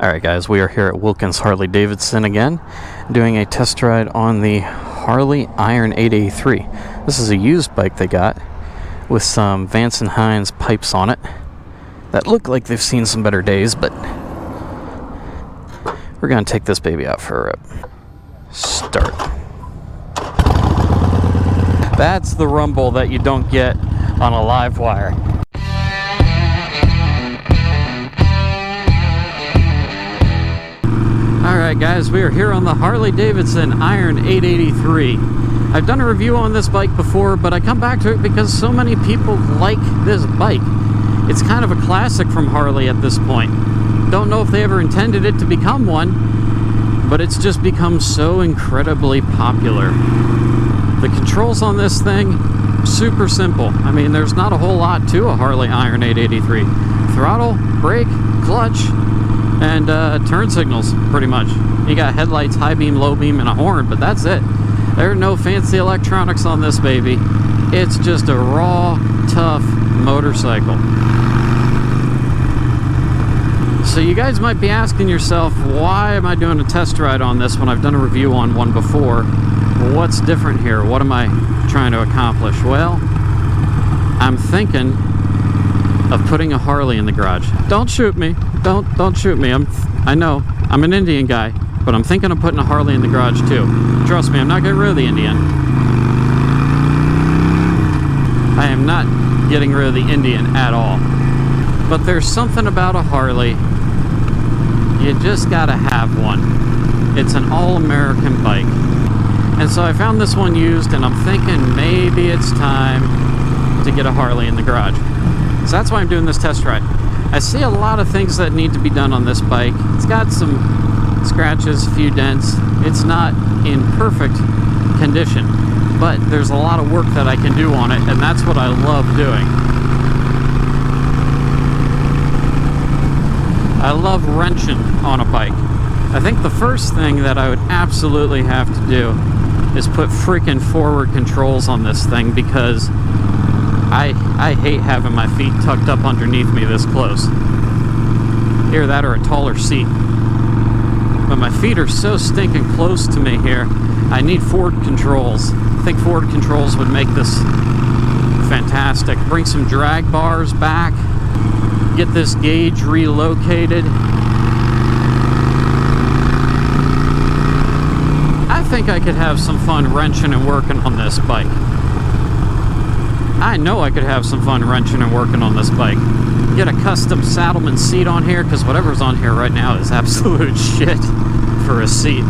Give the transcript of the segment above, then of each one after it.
Alright guys, we are here at Vulcan's Harley Davidson again, doing a test ride on the Harley Iron 883. This is a used bike they got with some Vance & Hines pipes on it that look like they've seen some better days, but we're going to take this baby out for a rip. Start. That's the rumble that you don't get on a live wire. Alright guys, we are here on the Harley Davidson Iron 883. I've done a review on this bike before, but I come back to it because so many people like this bike. It's kind of a classic from Harley at this point. Don't know if they ever intended it to become one, but it's just become so incredibly popular. The controls on this thing, super simple. I mean, there's not a whole lot to a Harley Iron 883. Throttle, brake, clutch, and turn signals, pretty much. You got headlights, high beam, low beam, and a horn, but that's it. There are no fancy electronics on this baby. It's just a raw, tough motorcycle. So you guys might be asking yourself, why am I doing a test ride on this when I've done a review on one before? What's different here? What am I trying to accomplish? Well, I'm thinking of putting a Harley in the garage. Don't shoot me. Don't shoot me. I know I'm an Indian guy, but I'm thinking of putting a Harley in the garage too. Trust me, I'm not getting rid of the Indian. I am not getting rid of the Indian at all. But there's something about a Harley. You just gotta have one. It's an all-American bike. And so I found this one used, and I'm thinking maybe it's time to get a Harley in the garage. So that's why I'm doing this test ride. I see a lot of things that need to be done on this bike. It's got some scratches, a few dents. It's not in perfect condition, but there's a lot of work that I can do on it, and that's what I love doing. I love wrenching on a bike. I think the first thing that I would absolutely have to do is put freaking forward controls on this thing, because I hate having my feet tucked up underneath me this close. Either that or a taller seat. But my feet are so stinking close to me here, I need forward controls. I think forward controls would make this fantastic. Bring some drag bars back, get this gauge relocated. I think I could have some fun wrenching and working on this bike. I know I could have some fun wrenching and working on this bike. Get a custom Saddleman seat on here, because whatever's on here right now is absolute shit for a seat.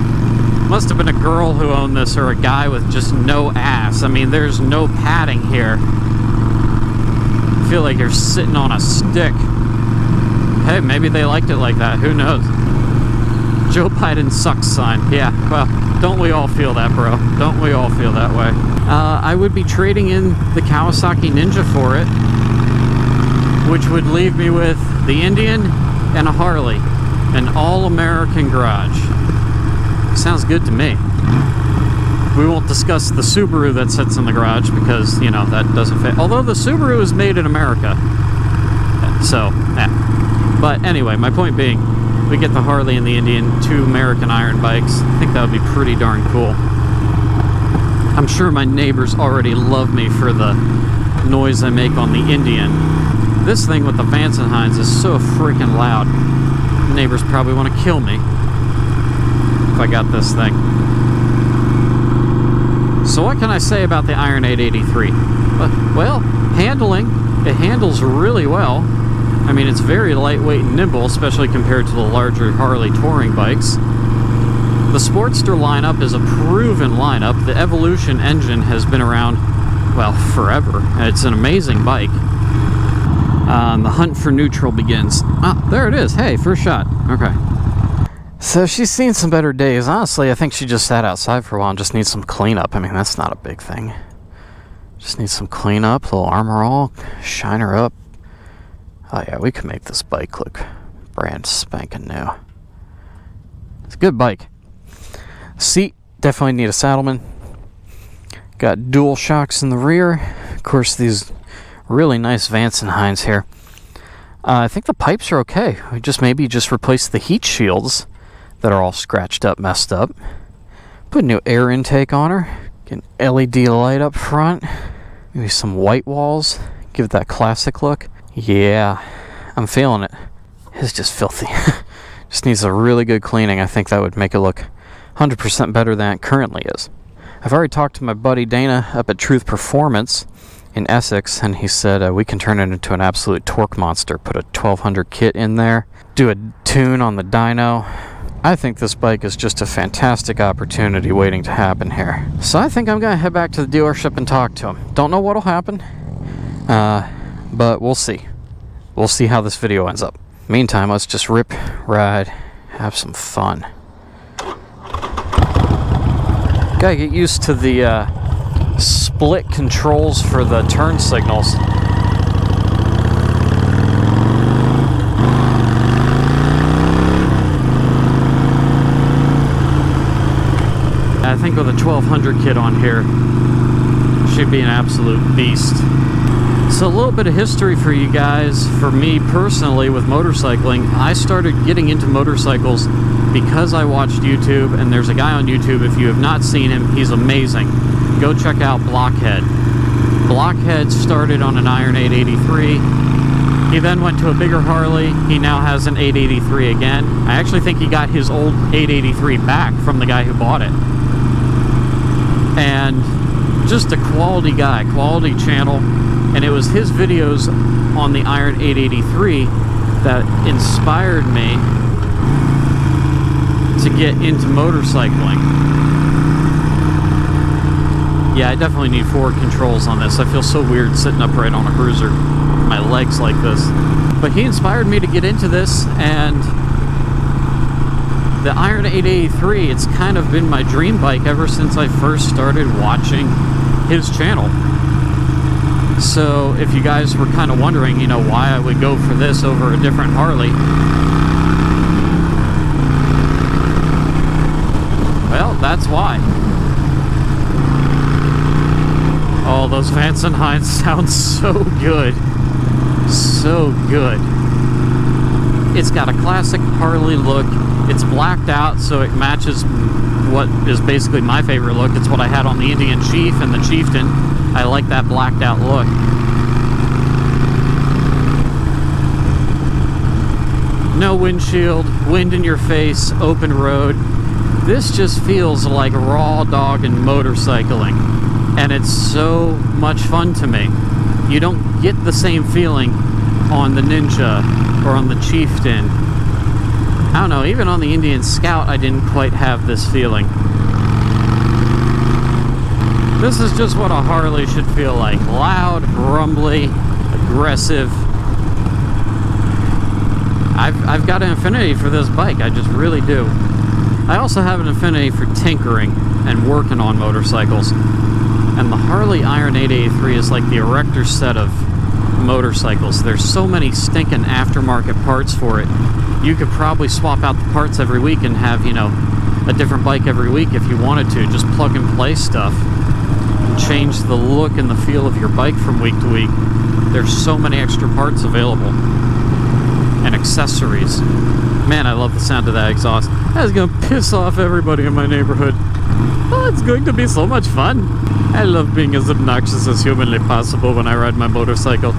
Must have been a girl who owned this, or a guy with just no ass. I mean, there's no padding here. I feel like you're sitting on a stick. Hey, maybe they liked it like that. Who knows? Joe Biden sucks sign. Yeah, well, don't we all feel that, bro? Don't we all feel that way? I would be trading in the Kawasaki Ninja for it, which would leave me with the Indian and a Harley. An all-American garage. Sounds good to me. We won't discuss the Subaru that sits in the garage because, you know, that doesn't fit. Although the Subaru is made in America. So, yeah. But anyway, my point being, we get the Harley and the Indian, two American Iron bikes. I think that would be pretty darn cool. I'm sure my neighbors already love me for the noise I make on the Indian. This thing with the Vance & Hines is so freaking loud. Neighbors probably want to kill me if I got this thing. So what can I say about the Iron 883? Well, handling. It handles really well. I mean, it's very lightweight and nimble, especially compared to the larger Harley touring bikes. The Sportster lineup is a proven lineup. The Evolution engine has been around, well, forever. It's an amazing bike. The hunt for neutral begins. Ah, there it is. Hey, first shot. Okay. So she's seen some better days. Honestly, I think she just sat outside for a while and just needs some cleanup. I mean, that's not a big thing. Just needs some cleanup, a little armor all, shine her up. Oh yeah, we can make this bike look brand spanking new. It's a good bike. Seat, definitely need a Saddleman. Got dual shocks in the rear. Of course, these really nice Vance & Hines here. I think the pipes are okay. We maybe just replace the heat shields that are all scratched up, messed up. Put a new air intake on her. Get an LED light up front. Maybe some white walls. Give it that classic look. Yeah, I'm feeling it. It's just filthy. Just needs a really good cleaning. I think that would make it look 100% better than it currently is. I've already talked to my buddy Dana up at Truth Performance in Essex, and he said we can turn it into an absolute torque monster. Put a 1200 kit in there, do a tune on the dyno. I think this bike is just a fantastic opportunity waiting to happen here. So I think I'm going to head back to the dealership and talk to him. Don't know what'll happen, but we'll see. We'll see how this video ends up. Meantime, let's just rip, ride, have some fun. Gotta get used to the split controls for the turn signals. I think with a 1200 kit on here, should be an absolute beast. So a little bit of history for you guys. For me personally with motorcycling, I started getting into motorcycles because I watched YouTube, and there's a guy on YouTube, if you have not seen him, he's amazing. Go check out Blockhead. Blockhead started on an Iron 883. He then went to a bigger Harley. He now has an 883 again. I actually think he got his old 883 back from the guy who bought it. And just a quality guy, quality channel. And it was his videos on the Iron 883 that inspired me to get into motorcycling. Yeah, I definitely need forward controls on this. I feel so weird sitting upright on a cruiser, my legs like this. But he inspired me to get into this, and the Iron 883, it's kind of been my dream bike ever since I first started watching his channel. So if you guys were kind of wondering, you know, why I would go for this over a different Harley, well, that's why. Oh, those Vance and Hines sound so good. So good. It's got a classic Harley look. It's blacked out, so it matches what is basically my favorite look. It's what I had on the Indian Chief and the Chieftain. I like that blacked out look. No windshield, wind in your face, open road. This just feels like raw dogging motorcycling, and it's so much fun to me. You don't get the same feeling on the Ninja or on the Chieftain. I don't know, even on the Indian Scout I didn't quite have this feeling. This is just what a Harley should feel like. Loud, rumbly, aggressive. I've got an affinity for this bike, I just really do. I also have an affinity for tinkering and working on motorcycles. And the Harley Iron 883 is like the erector set of motorcycles. There's so many stinking aftermarket parts for it. You could probably swap out the parts every week and have, you know, a different bike every week if you wanted to. Just plug and play stuff. Change the look and the feel of your bike from week to week. There's so many extra parts available and accessories. Man, I love the sound of that exhaust. That's gonna piss off everybody in my neighborhood. Oh, it's going to be so much fun. I love being as obnoxious as humanly possible when I ride my motorcycle.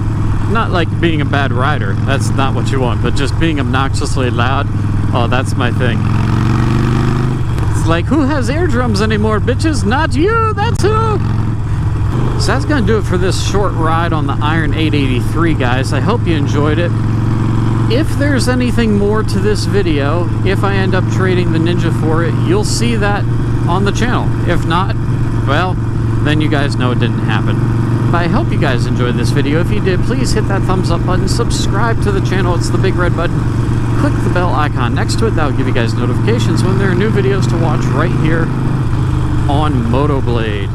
Not like being a bad rider, that's not what you want, but just being obnoxiously loud, oh, that's my thing. It's like, who has eardrums anymore, bitches? Not you, that's who! So that's gonna do it for this short ride on the Iron 883, guys. I hope you enjoyed it. If there's anything more to this video, if I end up trading the Ninja for it, you'll see that on the channel. If not, well, then you guys know it didn't happen. But I hope you guys enjoyed this video. If you did, please hit that thumbs up button, subscribe to the channel, it's the big red button. Click the bell icon next to it, that'll give you guys notifications when there are new videos to watch right here on MOTOBLADE.